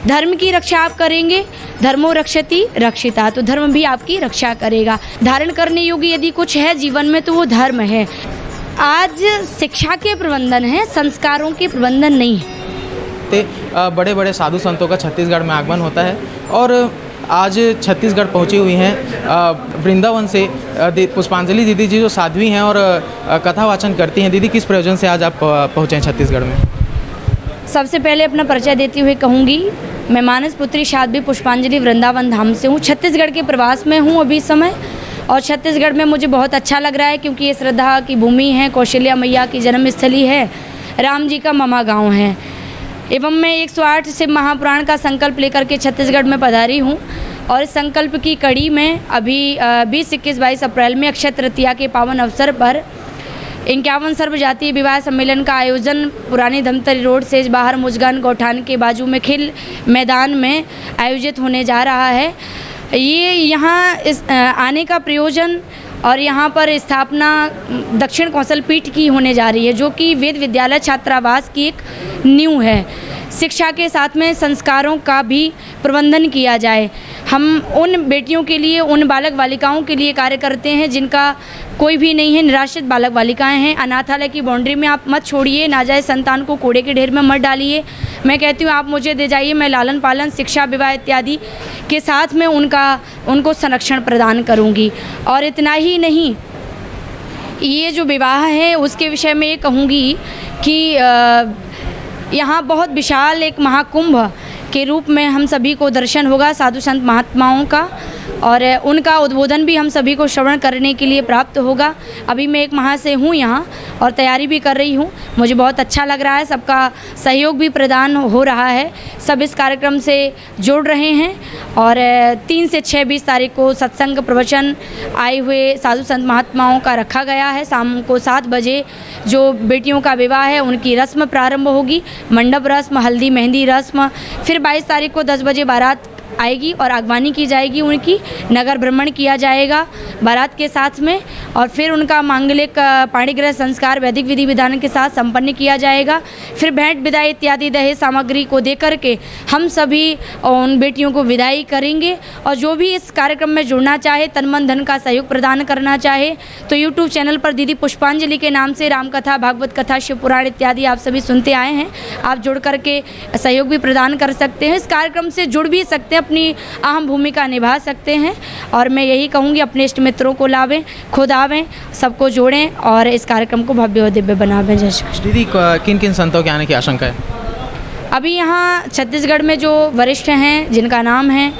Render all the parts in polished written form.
धर्म की रक्षा आप करेंगे, धर्मो रक्षति रक्षिता, तो धर्म भी आपकी रक्षा करेगा। धारण करने योग्य यदि कुछ है जीवन में तो वो धर्म है। आज शिक्षा के प्रबंधन है, संस्कारों के प्रबंधन नहीं है। बड़े बड़े साधु संतों का छत्तीसगढ़ में आगमन होता है और आज छत्तीसगढ़ पहुंची हुई हैं वृंदावन से पुष्पांजलि दीदी जी, जो साध्वी हैं और कथा वाचन करती हैं। दीदी, किस प्रयोजन से आज आप पहुँचे हैं छत्तीसगढ़ में? सबसे पहले अपना परिचय देते हुए कहूँगी, मैं मानस पुत्री साध्वी पुष्पांजलि वृंदावन धाम से हूँ। छत्तीसगढ़ के प्रवास में हूँ अभी समय, और छत्तीसगढ़ में मुझे बहुत अच्छा लग रहा है क्योंकि ये श्रद्धा की भूमि है, कौशल्या मैया की जन्मस्थली है, राम जी का ममा गाँव है। एवं मैं 108 से महापुराण का संकल्प लेकर के छत्तीसगढ़ में पधारी हूँ और इस संकल्प की कड़ी में अभी 20, 21, 22 अप्रैल में अक्षय तृतीया के पावन अवसर पर 51 सर्वजातीय विवाह सम्मेलन का आयोजन पुरानी धमतरी रोड से बाहर मुजगान गौठान के बाजू में खेल मैदान में आयोजित होने जा रहा है। ये यहाँ इस आने का प्रयोजन और यहाँ पर स्थापना दक्षिण कौशल पीठ की होने जा रही है, जो कि वेद विद्यालय छात्रावास की एक नींव है। शिक्षा के साथ में संस्कारों का भी प्रबंधन किया जाए। हम उन बेटियों के लिए, उन बालक बालिकाओं के लिए कार्य करते हैं जिनका कोई भी नहीं है, निराश्रित बालक बालिकाएं हैं। अनाथालय की बाउंड्री में आप मत छोड़िए, नाजायज संतान को कूड़े के ढेर में मत डालिए। मैं कहती हूँ आप मुझे दे जाइए, मैं लालन पालन, शिक्षा, विवाह इत्यादि के साथ में उनको संरक्षण प्रदान करूँगी। और इतना ही नहीं, ये जो विवाह है उसके विषय में ये कहूँगी कि यहाँ बहुत विशाल एक महाकुंभ के रूप में हम सभी को दर्शन होगा साधु संत महात्माओं का, और उनका उद्बोधन भी हम सभी को श्रवण करने के लिए प्राप्त होगा। अभी मैं 1 माह से हूँ यहाँ और तैयारी भी कर रही हूँ। मुझे बहुत अच्छा लग रहा है, सबका सहयोग भी प्रदान हो रहा है। सब इस कार्यक्रम से जुड़ रहे हैं और 3 से 6, 20 तारीख को सत्संग प्रवचन आए हुए साधु संत महात्माओं का रखा गया है। शाम को 7 बजे जो बेटियों का विवाह है उनकी रस्म प्रारंभ होगी, मंडप रस्म, हल्दी मेहंदी रस्म। फिर 22 तारीख को 10 बजे बारात आएगी और अगवानी की जाएगी, उनकी नगर भ्रमण किया जाएगा बारात के साथ में, और फिर उनका मांगलिक पाणिग्रह संस्कार वैदिक विधि विधान के साथ संपन्न किया जाएगा। फिर भेंट विदाई इत्यादि दहेज सामग्री को देकर के हम सभी उन बेटियों को विदाई करेंगे। और जो भी इस कार्यक्रम में जुड़ना चाहे, तन मन धन का सहयोग प्रदान करना चाहे, तो यूट्यूब चैनल पर दीदी पुष्पांजलि के नाम से रामकथा, भागवत कथा, शिव पुराण इत्यादि आप सभी सुनते आए हैं। आप जुड़ करके सहयोग भी प्रदान कर सकते हैं, इस कार्यक्रम से जुड़ भी सकते हैं, अपनी अहम भूमिका निभा सकते हैं। और मैं यही कहूँगी, अपने इष्ट मित्रों को लावें, खुद आवें, सबको जोड़ें और इस कार्यक्रम को भव्य और दिव्य बनावें। जय श्री कृष्ण। दीदी, किन किन संतों के आने की आशंका है? अभी यहाँ छत्तीसगढ़ में जो वरिष्ठ हैं, जिनका नाम है,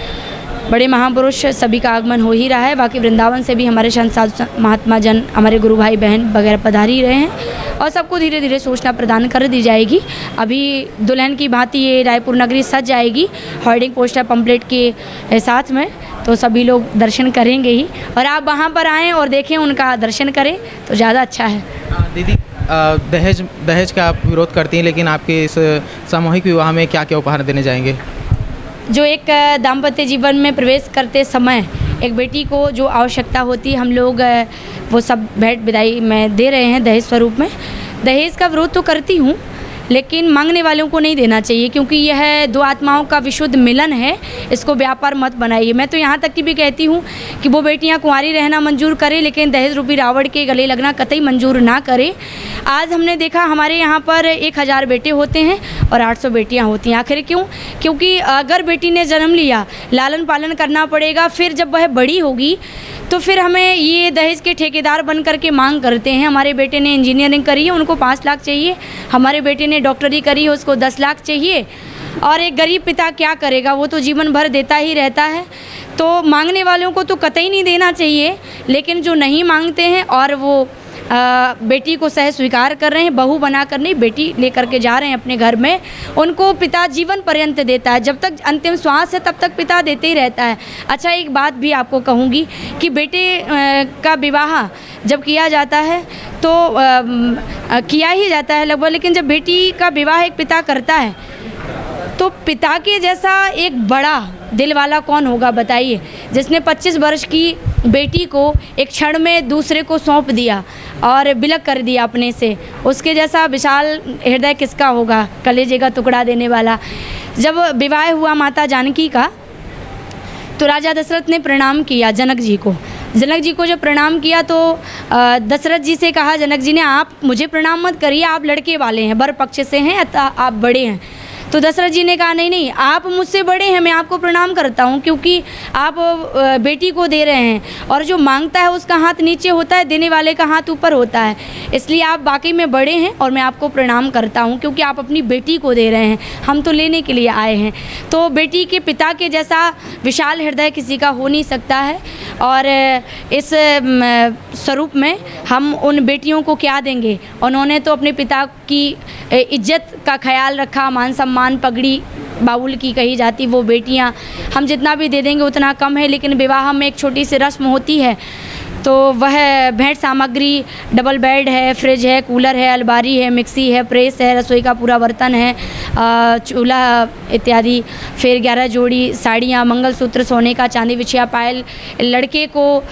बड़े महापुरुष, सभी का आगमन हो ही रहा है। बाकी वृंदावन से भी हमारे संत साधु महात्मा जन, हमारे गुरु भाई बहन वगैरह पधार ही रहे हैं और सबको धीरे धीरे सूचना प्रदान कर दी जाएगी। अभी दुल्हन की भांति ये रायपुर नगरी सज जाएगी होर्डिंग पोस्टर पंपलेट के साथ में, तो सभी लोग दर्शन करेंगे ही। और आप वहाँ पर आएँ और देखें, उनका दर्शन करें तो ज़्यादा अच्छा है। दीदी, दहेज का आप विरोध करती हैं, लेकिन आपके इस सामूहिक विवाह में क्या क्या उपहार देने जाएंगे? जो एक दाम्पत्य जीवन में प्रवेश करते समय एक बेटी को जो आवश्यकता होती है, हम लोग वो सब भेंट विदाई में दे रहे हैं दहेज स्वरूप में। दहेज का विरोध तो करती हूँ, लेकिन मांगने वालों को नहीं देना चाहिए, क्योंकि यह 2 आत्माओं का विशुद्ध मिलन है। इसको व्यापार मत बनाइए। मैं तो यहाँ तक की भी कहती हूँ कि वो बेटियाँ कुंवारी रहना मंजूर करें, लेकिन दहेज रूपी रावण के गले लगना कतई मंजूर ना करें। आज हमने देखा हमारे यहाँ पर 1000 बेटे होते हैं और 800 बेटियाँ होती हैं। आखिर क्यों? क्योंकि अगर बेटी ने जन्म लिया, लालन पालन करना पड़ेगा। फिर जब वह बड़ी होगी तो फिर हमें ये दहेज के ठेकेदार बन करके मांग करते हैं। हमारे बेटे ने इंजीनियरिंग करी है, उनको 5 लाख चाहिए। हमारे बेटे ने डॉक्टरी करी है, उसको 10 लाख चाहिए। और एक गरीब पिता क्या करेगा? वो तो जीवन भर देता ही रहता है। तो मांगने वालों को तो कतई नहीं देना चाहिए, लेकिन जो नहीं मांगते हैं और वो बेटी को सह स्वीकार कर रहे हैं, बहू बना कर नहीं, बेटी लेकर के जा रहे हैं अपने घर में, उनको पिता जीवन पर्यंत देता है। जब तक अंतिम श्वास है तब तक पिता देते ही रहता है। अच्छा, एक बात भी आपको कहूँगी कि बेटे का विवाह जब किया जाता है तो किया ही जाता है लगभग, लेकिन जब बेटी का विवाह एक पिता करता है तो पिता के जैसा एक बड़ा दिल वाला कौन होगा बताइए, जिसने 25 वर्ष की बेटी को एक क्षण में दूसरे को सौंप दिया और बिलक कर दिया अपने से। उसके जैसा विशाल हृदय किसका होगा, कलेजे का टुकड़ा देने वाला। जब विवाह हुआ माता जानकी का, तो राजा दशरथ ने प्रणाम किया जनक जी को। जनक जी को जब प्रणाम किया तो दशरथ जी से कहा, जनक जी ने, आप मुझे प्रणाम मत करिए, आप लड़के वाले हैं, वर पक्ष से हैं, अतः आप बड़े हैं। तो दशरथ जी ने कहा, नहीं नहीं, आप मुझसे बड़े हैं, मैं आपको प्रणाम करता हूँ, क्योंकि आप बेटी को दे रहे हैं, और जो मांगता है उसका हाथ नीचे होता है, देने वाले का हाथ ऊपर होता है, इसलिए आप वाकई में बड़े हैं और मैं आपको प्रणाम करता हूँ, क्योंकि आप अपनी बेटी को दे रहे हैं, हम तो लेने के लिए आए हैं। तो बेटी के पिता के जैसा विशाल हृदय किसी का हो नहीं सकता है, और इस स्वरूप में हम उन बेटियों को क्या देंगे। उन्होंने तो अपने पिता की इज्जत का ख्याल रखा, मान सम्मान, पगड़ी बाउल की कही जाती वो बेटियां, हम जितना भी दे देंगे उतना कम है। लेकिन विवाह में एक छोटी सी रस्म होती है, तो वह भेंट सामग्री डबल बेड है, फ्रिज है, कूलर है, अलमारी है, मिक्सी है, प्रेस है, रसोई का पूरा बर्तन है, चूल्हा इत्यादि, फिर 11 जोड़ी साड़ियाँ, मंगलसूत्र, सोने का, चांदी बिछिया पायल, लड़के को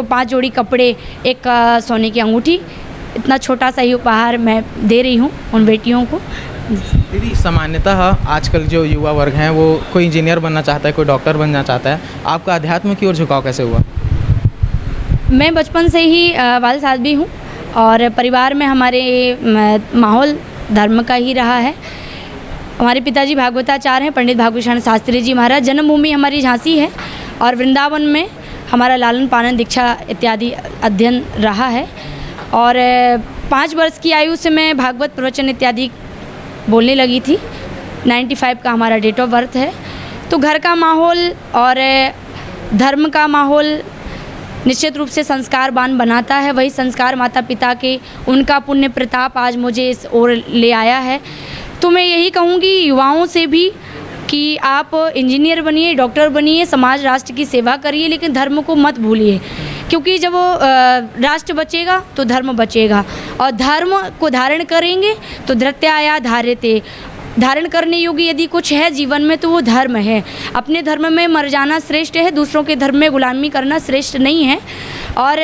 5 जोड़ी कपड़े, एक सोने की अंगूठी। इतना छोटा सा ही उपहार मैं दे रही हूँ उन बेटियों को। दीदी, सामान्यतः आजकल जो युवा वर्ग हैं वो कोई इंजीनियर बनना चाहता है, कोई डॉक्टर बनना चाहता है, आपका अध्यात्म की ओर झुकाव कैसे हुआ? मैं बचपन से ही वाल साध्वी हूँ, और परिवार में हमारे माहौल धर्म का ही रहा है। हमारे पिताजी भागवताचार्य हैं, पंडित भागवत शास्त्री जी महाराज। जन्मभूमि हमारी झांसी है, और वृंदावन में हमारा लालन पालन दीक्षा इत्यादि अध्ययन रहा है। और 5 वर्ष की आयु से मैं भागवत प्रवचन इत्यादि बोलने लगी थी। 95 का हमारा डेट ऑफ बर्थ है। तो घर का माहौल और धर्म का माहौल निश्चित रूप से संस्कारवान बनाता है। वही संस्कार माता पिता के, उनका पुण्य प्रताप आज मुझे इस ओर ले आया है। तो मैं यही कहूँगी युवाओं से भी कि आप इंजीनियर बनिए, डॉक्टर बनिए, समाज राष्ट्र की सेवा करिए, लेकिन धर्म को मत भूलिए, क्योंकि जब राष्ट्र बचेगा तो धर्म बचेगा, और धर्म को धारण करेंगे तो धृत्याया धार्यते। धारण करने योग्य यदि कुछ है जीवन में तो वो धर्म है। अपने धर्म में मर जाना श्रेष्ठ है, दूसरों के धर्म में गुलामी करना श्रेष्ठ नहीं है। और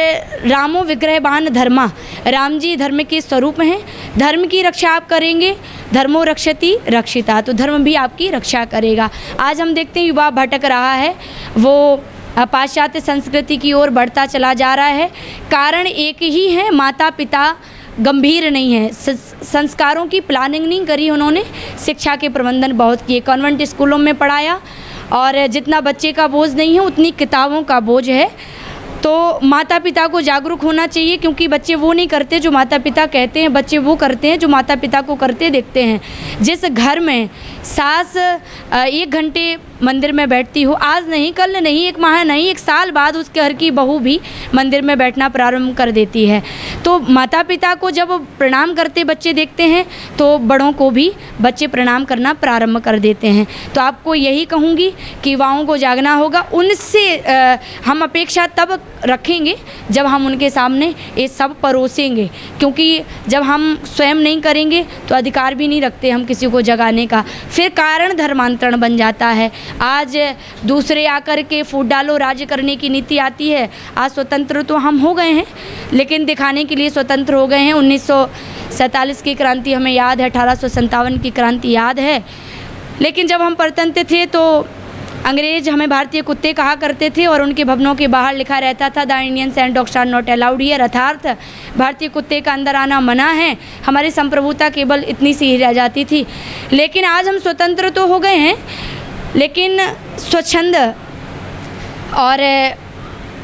रामो विग्रहवान धर्मा, राम जी धर्म के स्वरूप हैं। धर्म की रक्षा आप करेंगे, धर्मो रक्षति रक्षिता, तो धर्म भी आपकी रक्षा करेगा। आज हम देखते हैं युवा भटक रहा है, वो पाश्चात्य संस्कृति की ओर बढ़ता चला जा रहा है। कारण एक ही है, माता पिता गंभीर नहीं है, संस्कारों की प्लानिंग नहीं करी उन्होंने। शिक्षा के प्रबंधन बहुत किए, कॉन्वेंट स्कूलों में पढ़ाया, और जितना बच्चे का बोझ नहीं है उतनी किताबों का बोझ है। तो माता पिता को जागरूक होना चाहिए, क्योंकि बच्चे वो नहीं करते जो माता पिता कहते हैं, बच्चे वो करते हैं जो माता पिता को करते देखते हैं। जिस घर में सास 1 घंटे मंदिर में बैठती हो, आज नहीं, कल नहीं, 1 माह नहीं, 1 साल बाद उसके घर की बहू भी मंदिर में बैठना प्रारंभ कर देती है। तो माता पिता को जब प्रणाम करते बच्चे देखते हैं तो बड़ों को भी बच्चे प्रणाम करना प्रारंभ कर देते हैं। तो आपको यही कहूँगी कि युवाओं को जागना होगा। उनसे हम अपेक्षा तब रखेंगे जब हम उनके सामने ये सब परोसेंगे, क्योंकि जब हम स्वयं नहीं करेंगे तो अधिकार भी नहीं रखते हम किसी को जगाने का। फिर कारण धर्मांतरण बन जाता है। आज दूसरे आकर के फूट डालो राज्य करने की नीति आती है। आज स्वतंत्र तो हम हो गए हैं, लेकिन दिखाने के लिए स्वतंत्र हो गए हैं। 1947 की क्रांति हमें याद है, 1857 की क्रांति याद है। लेकिन जब हम परतंत्र थे तो अंग्रेज हमें भारतीय कुत्ते कहा करते थे, और उनके भवनों के बाहर लिखा रहता था the Indians and dogs are not allowed here, अर्थात भारतीय कुत्ते का अंदर आना मना है। हमारी संप्रभुता केवल इतनी सी ही रह जाती थी। लेकिन आज हम स्वतंत्र तो हो गए हैं, लेकिन स्वच्छंद और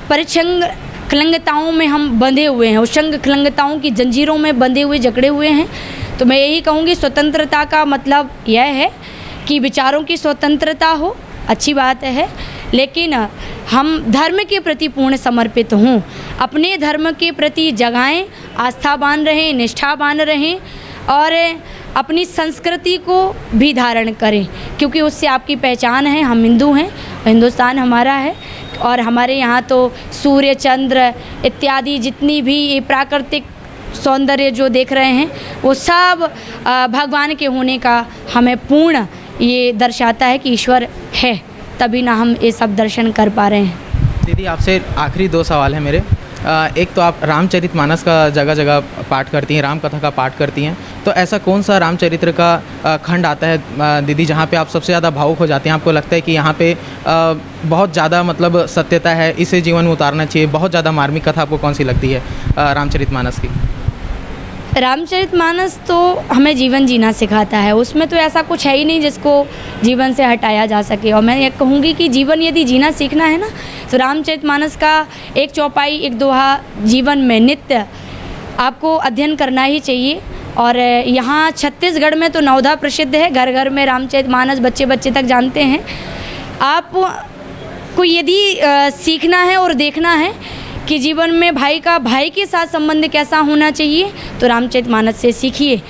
परिच्छंग खलंगताओं में हम बंधे हुए हैं, उशंग खलंगताओं की जंजीरों में बंधे हुए, जकड़े हुए हैं। तो मैं यही कहूँगी, स्वतंत्रता का मतलब यह है कि विचारों की स्वतंत्रता हो, अच्छी बात है, लेकिन हम धर्म के प्रति पूर्ण समर्पित हों, अपने धर्म के प्रति जगाएं, आस्थावान रहें, निष्ठावान रहें, और अपनी संस्कृति को भी धारण करें, क्योंकि उससे आपकी पहचान है। हम हिंदू हैं, हिंदुस्तान हमारा है, और हमारे यहाँ तो सूर्य, चंद्र इत्यादि जितनी भी ये प्राकृतिक सौंदर्य जो देख रहे हैं वो सब भगवान के होने का हमें पूर्ण ये दर्शाता है कि ईश्वर है, तभी ना हम ये सब दर्शन कर पा रहे हैं। दीदी, आपसे आखिरी 2 सवाल हैं मेरे। एक तो आप रामचरितमानस का जगह जगह पाठ करती हैं, राम कथा का पाठ करती हैं, तो ऐसा कौन सा रामचरित्र का खंड आता है दीदी जहाँ पे आप सबसे ज़्यादा भावुक हो जाते हैं, आपको लगता है कि यहाँ पे बहुत ज़्यादा मतलब सत्यता है, इसे जीवन में उतारना चाहिए, बहुत ज़्यादा मार्मिक कथा आपको कौन सी लगती है रामचरितमानस की? रामचरितमानस तो हमें जीवन जीना सिखाता है, उसमें तो ऐसा कुछ है ही नहीं जिसको जीवन से हटाया जा सके। और मैं ये कहूँगी कि जीवन यदि जीना सीखना है ना, तो रामचरितमानस का एक चौपाई, एक दोहा जीवन में नित्य आपको अध्ययन करना ही चाहिए। और यहाँ छत्तीसगढ़ में तो नवधा प्रसिद्ध है, घर घर में रामचरितमानस बच्चे बच्चे तक जानते हैं। आप को यदि सीखना है और देखना है कि जीवन में भाई का भाई के साथ संबंध कैसा होना चाहिए, तो रामचरितमानस से सीखिए।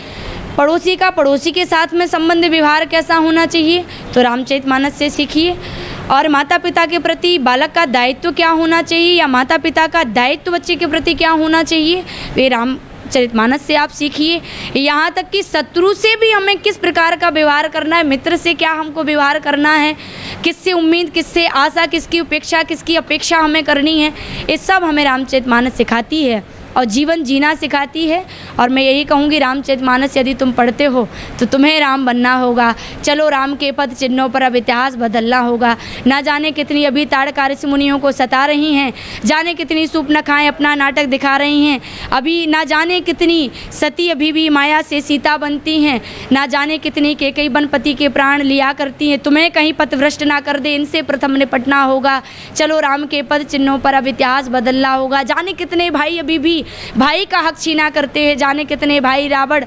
पड़ोसी का पड़ोसी के साथ में संबंध व्यवहार कैसा होना चाहिए, तो रामचरितमानस से सीखिए। और माता पिता के प्रति बालक का दायित्व क्या होना चाहिए, या माता पिता का दायित्व बच्चे के प्रति क्या होना चाहिए, वे रामचरितमानस से आप सीखिए। यहाँ तक कि शत्रु से भी हमें किस प्रकार का व्यवहार करना है, मित्र से क्या हमको व्यवहार करना है, किससे उम्मीद, किससे आशा, किसकी उपेक्षा, किसकी अपेक्षा हमें करनी है, ये सब हमें रामचरितमानस सिखाती है और जीवन जीना सिखाती है। और मैं यही कहूँगी, रामचरितमानस यदि तुम पढ़ते हो तो तुम्हें राम बनना होगा। चलो राम के पद चिन्हों पर अब इतिहास बदलना होगा। ना जाने कितनी अभी ताड़का ऋषि मुनियों को सता रही हैं, जाने कितनी सूर्पनखाएं अपना नाटक दिखा रही हैं, अभी ना जाने कितनी सती अभी भी माया से सीता बनती हैं, ना जाने कितनी केकई बनपति के प्राण लिया करती हैं। तुम्हें कहीं पथभ्रष्ट ना कर दे, इनसे प्रथम निपटना होगा। चलो राम के पद चिन्हों पर अब इतिहास बदलना होगा। जाने कितने भाई अभी भी भाई का हक छीना करते हैं, जाने कितने भाई रावण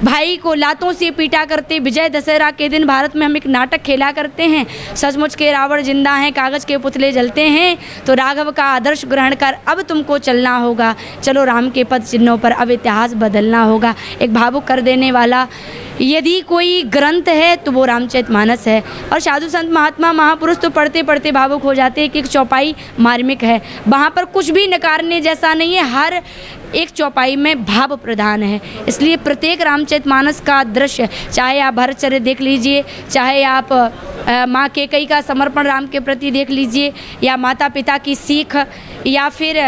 भाई को लातों से पीटा करते। विजय दशहरा के दिन भारत में हम एक नाटक खेला करते हैं, सचमुच के रावण जिंदा हैं, कागज़ के पुतले जलते हैं, तो राघव का आदर्श ग्रहण कर अब तुमको चलना होगा। चलो राम के पद चिन्हों पर अब इतिहास बदलना होगा। एक भावुक कर देने वाला यदि कोई ग्रंथ है तो वो रामचरितमानस है। और साधु संत महात्मा महापुरुष तो पढ़ते पढ़ते भावुक हो जाते हैं कि एक चौपाई मार्मिक है, वहाँ पर कुछ भी नकारने जैसा नहीं है, हर एक चौपाई में भाव प्रधान है। इसलिए प्रत्येक रामचरितमानस का दृश्य, चाहे आप भरतचर्य देख लीजिए, चाहे आप माँ केकई का समर्पण राम के प्रति देख लीजिए, या माता पिता की सीख, या फिर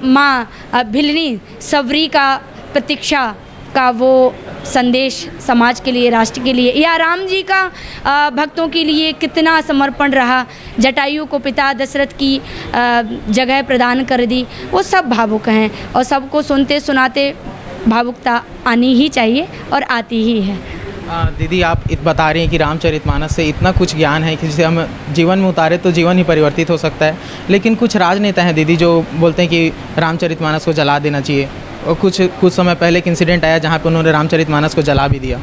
माँ भिलनी सबरी का प्रतीक्षा का वो संदेश समाज के लिए, राष्ट्र के लिए, या राम जी का भक्तों के लिए कितना समर्पण रहा, जटायु को पिता दशरथ की जगह प्रदान कर दी, वो सब भावुक हैं। और सबको सुनते सुनाते भावुकता आनी ही चाहिए और आती ही है। दीदी आप बता रही हैं कि रामचरितमानस से इतना कुछ ज्ञान है कि जिसे हम जीवन में उतारे तो जीवन ही परिवर्तित हो सकता है, लेकिन कुछ राजनेता हैं दीदी जो बोलते हैं कि रामचरितमानस को जला देना चाहिए। और कुछ समय पहले एक इंसिडेंट आया जहाँ पे उन्होंने रामचरितमानस को जला भी दिया।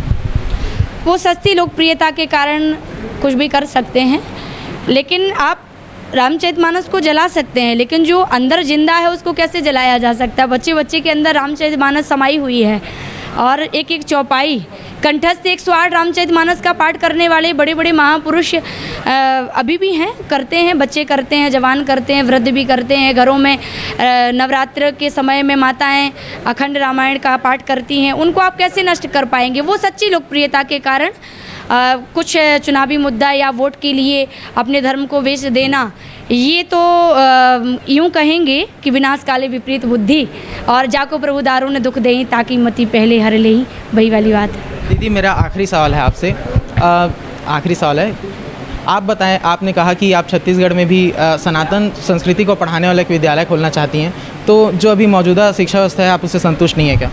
वो सस्ती लोकप्रियता के कारण कुछ भी कर सकते हैं, लेकिन आप रामचरितमानस को जला सकते हैं, लेकिन जो अंदर जिंदा है उसको कैसे जलाया जा सकता है। बच्चे बच्चे के अंदर रामचरितमानस समाई हुई है, और एक एक चौपाई कंठस्थ 108 रामचरितमानस का पाठ करने वाले बड़े बड़े महापुरुष अभी भी हैं, करते हैं, बच्चे करते हैं, जवान करते हैं, वृद्ध भी करते हैं। घरों में नवरात्र के समय में माताएं अखंड रामायण का पाठ करती हैं, उनको आप कैसे नष्ट कर पाएंगे। वो सच्ची लोकप्रियता के कारण कुछ चुनावी मुद्दा या वोट के लिए अपने धर्म को बेच देना, ये तो यूँ कहेंगे कि विनाश काले विपरीत बुद्धि, और जाको प्रभु दारू ने दुख दें ताकि मति पहले हर ले ही, वही वाली बात है। दीदी मेरा आखिरी सवाल है आपसे, आखिरी सवाल है, आप बताएं, आपने कहा कि आप छत्तीसगढ़ में भी सनातन संस्कृति को पढ़ाने वाला एक विद्यालय खोलना चाहती हैं, तो जो अभी मौजूदा शिक्षा व्यवस्था है आप उससे संतुष्ट नहीं है क्या?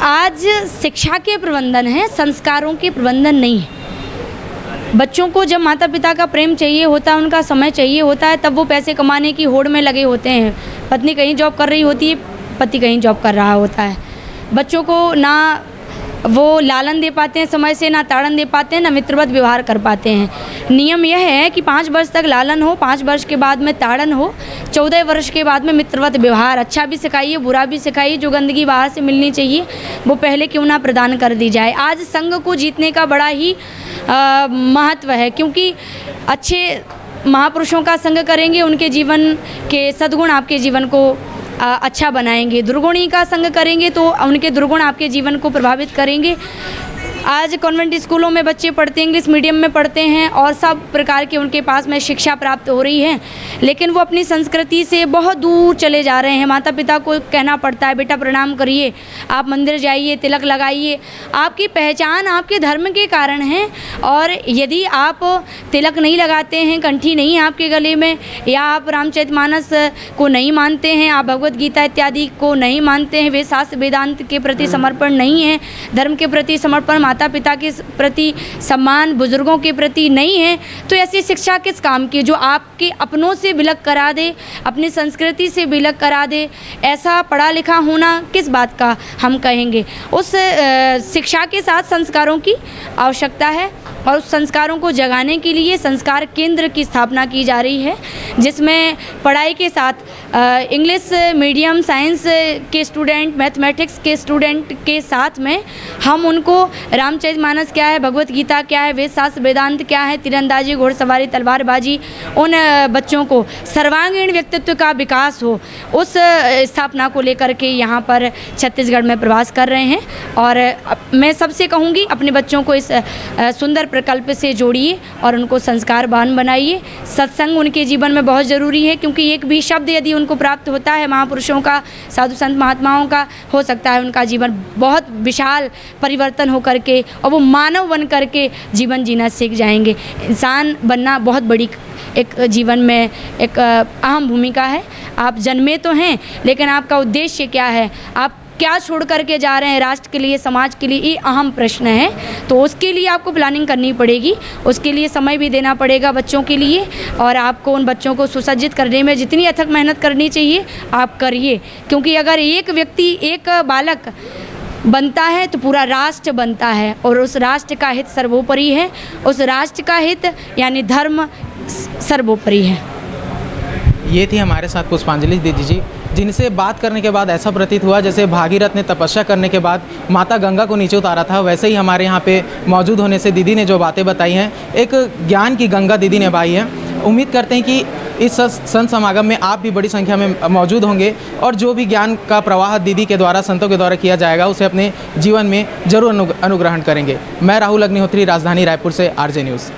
आज शिक्षा के प्रबंधन है, संस्कारों के प्रबंधन नहीं है। बच्चों को जब माता पिता का प्रेम चाहिए होता है, उनका समय चाहिए होता है, तब वो पैसे कमाने की होड़ में लगे होते हैं। पत्नी कहीं जॉब कर रही होती है, पति कहीं जॉब कर रहा होता है। बच्चों को ना वो लालन दे पाते हैं समय से, ना ताड़न दे पाते हैं, ना मित्रवत व्यवहार कर पाते हैं। नियम यह है कि 5 वर्ष तक लालन हो, 5 वर्ष के बाद में ताड़न हो, 14 वर्ष के बाद में मित्रवत व्यवहार, अच्छा भी सिखाइए, बुरा भी सिखाइए, जो गंदगी बाहर से मिलनी चाहिए वो पहले क्यों ना प्रदान कर दी जाए। आज संघ को जीतने का बड़ा ही महत्व है, क्योंकि अच्छे महापुरुषों का संग करेंगे, उनके जीवन के सद्गुण आपके जीवन को अच्छा बनाएंगे। दुर्गुणी का संग करेंगे तो उनके दुर्गुण आपके जीवन को प्रभावित करेंगे। आज कॉन्वेंट स्कूलों में बच्चे पढ़ते हैं, इंग्लिश मीडियम में पढ़ते हैं और सब प्रकार की उनके पास में शिक्षा प्राप्त हो रही है, लेकिन वो अपनी संस्कृति से बहुत दूर चले जा रहे हैं। माता पिता को कहना पड़ता है बेटा प्रणाम करिए, आप मंदिर जाइए, तिलक लगाइए। आपकी पहचान आपके धर्म के कारण है, और यदि आप तिलक नहीं लगाते हैं, कंठी नहीं है आपके गले में, या आप रामचरितमानस को नहीं मानते हैं, आप भगवत गीता इत्यादि को नहीं मानते हैं, वे शास्त्र वेदांत के प्रति समर्पण नहीं है, धर्म के प्रति समर्पण, माता पिता के प्रति सम्मान, बुजुर्गों के प्रति नहीं है, तो ऐसी शिक्षा किस काम की जो आपके अपनों से विलग करा दे, अपनी संस्कृति से विलग करा दे। ऐसा पढ़ा लिखा होना किस बात का हम कहेंगे। उस शिक्षा के साथ संस्कारों की आवश्यकता है, और उस संस्कारों को जगाने के लिए संस्कार केंद्र की स्थापना की जा रही है, जिसमें पढ़ाई के साथ इंग्लिश मीडियम, साइंस के स्टूडेंट, मैथमेटिक्स के स्टूडेंट के साथ में हम उनको रामचरितमानस क्या है, भगवत गीता क्या है, वेद शास्त्र वेदांत क्या है, तीरंदाजी, घोड़सवारी, तलवारबाजी, उन बच्चों को सर्वांगीण व्यक्तित्व का विकास हो, उस स्थापना को लेकर के यहाँ पर छत्तीसगढ़ में प्रवास कर रहे हैं। और मैं सबसे कहूँगी अपने बच्चों को इस सुंदर प्रकल्प से जोड़िए और उनको संस्कारवान बनाइए। सत्संग उनके जीवन में बहुत ज़रूरी है, क्योंकि एक भी शब्द यदि उनको प्राप्त होता है महापुरुषों का, साधु संत महात्माओं का, हो सकता है उनका जीवन बहुत विशाल परिवर्तन हो करके और वो मानव बन करके जीवन जीना सीख जाएंगे। इंसान बनना बहुत बड़ी एक जीवन में एक अहम भूमिका है। आप जन्मे तो हैं, लेकिन आपका उद्देश्य क्या है, आप क्या छोड़ करके जा रहे हैं राष्ट्र के लिए, समाज के लिए, ये अहम प्रश्न है। तो उसके लिए आपको प्लानिंग करनी पड़ेगी, उसके लिए समय भी देना पड़ेगा बच्चों के लिए, और आपको उन बच्चों को सुसज्जित करने में जितनी अथक मेहनत करनी चाहिए आप करिए। क्योंकि अगर एक व्यक्ति, एक बालक बनता है तो पूरा राष्ट्र बनता है, और उस राष्ट्र का हित सर्वोपरि है, उस राष्ट्र का हित यानी धर्म सर्वोपरि है। ये थी हमारे साथ पुष्पांजलि दीदी जी, जिनसे बात करने के बाद ऐसा प्रतीत हुआ जैसे भागीरथ ने तपस्या करने के बाद माता गंगा को नीचे उतारा था, वैसे ही हमारे यहाँ पे मौजूद होने से दीदी ने जो बातें बताई हैं, एक ज्ञान की गंगा दीदी ने बहाई है। उम्मीद करते हैं कि इस संत समागम में आप भी बड़ी संख्या में मौजूद होंगे, और जो भी ज्ञान का प्रवाह दीदी के द्वारा, संतों के द्वारा किया जाएगा, उसे अपने जीवन में जरूर अनुग्रहण करेंगे। मैं राहुल अग्निहोत्री, राजधानी रायपुर से, RJ न्यूज़।